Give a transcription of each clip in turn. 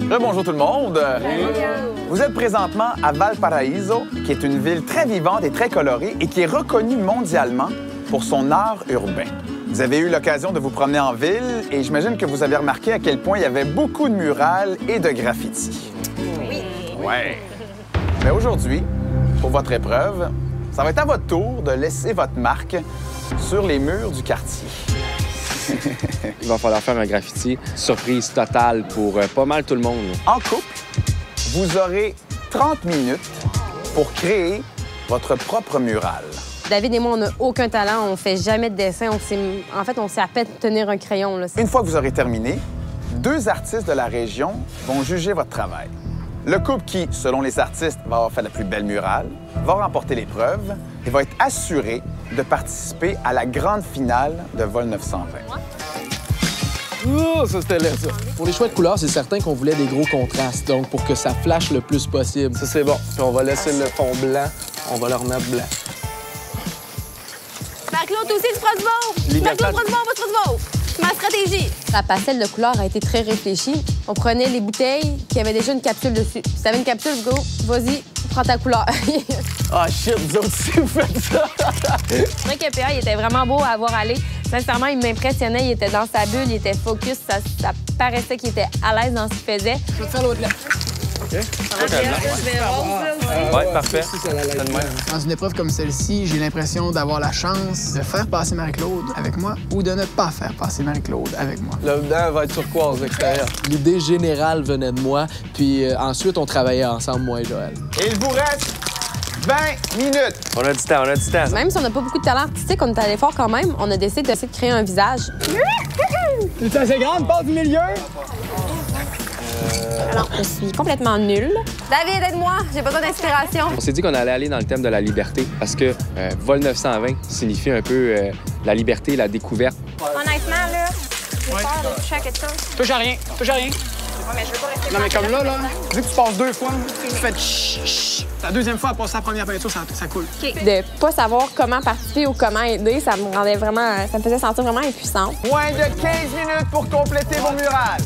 Bonjour tout le monde. Vous êtes présentement à Valparaiso, qui est une ville très vivante et très colorée et qui est reconnue mondialement pour son art urbain. Vous avez eu l'occasion de vous promener en ville et j'imagine que vous avez remarqué à quel point il y avait beaucoup de murales et de graffitis. Oui. Ouais. Mais aujourd'hui, pour votre épreuve, ça va être à votre tour de laisser votre marque sur les murs du quartier. Il va falloir faire un graffiti surprise totale pour pas mal tout le monde. En couple, vous aurez 30 minutes pour créer votre propre mural. David et moi, on n'a aucun talent, on fait jamais de dessin. En fait, on sait à peine tenir un crayon. Là. Une fois que vous aurez terminé, 2 artistes de la région vont juger votre travail. Le couple qui, selon les artistes, va avoir fait la plus belle murale, va remporter l'épreuve et va être assuré de participer à la grande finale de Vol 920. Oh, ça, c'était laid, ça. Pour les choix de couleurs, c'est certain qu'on voulait des gros contrastes, donc pour que ça flashe le plus possible. Ça, c'est bon. Puis on va laisser le fond blanc. On va le remettre blanc. Marc-Claude aussi, du Strasbourg! Marc-Claude Strasbourg! Ma stratégie! La pastel de couleurs a été très réfléchie. On prenait les bouteilles qui avaient déjà une capsule dessus. Si t'avais une capsule, go, vas-y, prends ta couleur. Ah, shit, vous autres aussi, vous faites ça! C'est vrai que PA, il était vraiment beau à voir aller. Sincèrement, il m'impressionnait. Il était dans sa bulle, il était focus. Ça paraissait qu'il était à l'aise dans ce qu'il faisait. Je vais te faire l'autre là. OK. Ouais, parfait. Dans une épreuve comme celle-ci, j'ai l'impression d'avoir la chance de faire passer Marie-Claude avec moi ou de ne pas faire passer Marie-Claude avec moi. Le blanc va être turquoise, l'extérieur. L'idée générale venait de moi, puis ensuite, on travaillait ensemble, moi et Joël. Et il vous reste 20 minutes. On a du temps, on a du temps. Même si on n'a pas beaucoup de talent artistique, on est allé fort quand même. On a décidé d'essayer de créer un visage. C'est assez grande, part du milieu! Alors, je suis complètement nulle. David, aide-moi, j'ai besoin d'inspiration. On s'est dit qu'on allait aller dans le thème de la liberté parce que Vol 920 signifie un peu la liberté et la découverte. Honnêtement, là, j'ai peur de toucher à quelque chose. Touche à rien, touche à rien. Ouais, mais je veux pas rester Non, mais comme là, vu que tu passes 2 fois, tu fais chut, chut. La deuxième fois à passer la première peinture, ça coule. De pas savoir comment participer ou comment aider, ça me rendait vraiment... Ça me faisait sentir vraiment impuissante. Moins de 15 minutes pour compléter vos murales.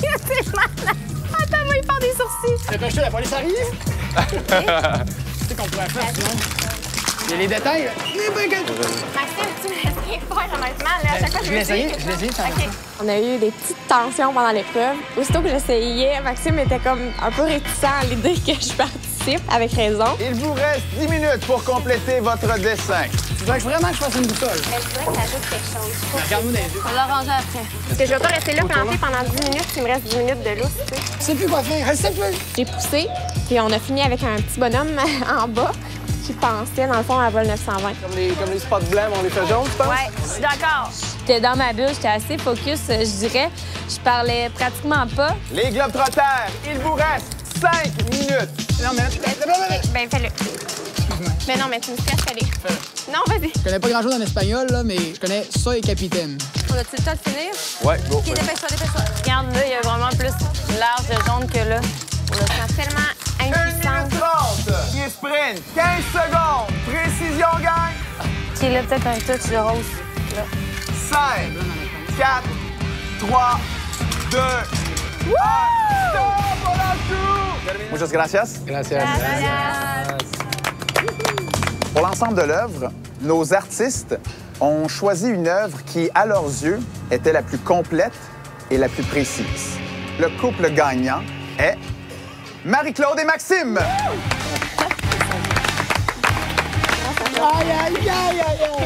C'est malade. Attends, moi, il part des sourcils. Dépêche-toi, la police arrive. Tu sais qu'on pourrait faire, sinon. Il y a les détails, là. Maxime, tu me laisses rien faire, honnêtement. Là, à chaque fois, Je l'ai essayé, ça va. OK. On a eu des petites tensions pendant l'épreuve. Aussitôt que j'essayais, Maxime était comme un peu réticent à l'idée que je participe, avec raison. Il vous reste 10 minutes pour compléter votre dessin. Tu voudrais vraiment que je fasse une boussole. Mais je voudrais que ça ajoute quelque chose. Regarde-nous dans les yeux. On va l'arranger après. Parce que je vais pas rester là planté pendant 10 minutes, il me reste 10 minutes de lousse, tu sais. Je sais plus quoi faire, je sais plus. J'ai poussé, puis on a fini avec un petit bonhomme en bas qui pensait, dans le fond, à Vol 920. Comme les spots blancs, on les fait jaunes, tu penses? Ouais, je suis d'accord. J'étais dans ma bulle, j'étais assez focus, je dirais. Je parlais pratiquement pas. Les Globetrotters, il vous reste 5 minutes. Non, mais Ben, fais-le. Mais non, mais tu me stresses, fais-le. Non, vas-y. je connais pas grand-chose en espagnol, là, mais je connais ça et capitaine. On a-tu le temps de finir? Ouais, go. OK, dépêche-toi, dépêche-toi. Regarde, là, il y a vraiment plus large de jaune que là. On le sent tellement 1 impuissant. minute 30. Pied sprint, 15 secondes. Précision, gang. OK, là, peut-être un touch de rose. Là. 5, 4, 3, 2, 1. Stop, on a tout. Muchas gracias. Gracias. Pour l'ensemble de l'œuvre, nos artistes ont choisi une œuvre qui, à leurs yeux, était la plus complète et la plus précise. Le couple gagnant est Marie-Claude et Maxime. Aïe, aïe, aïe, aïe, aïe.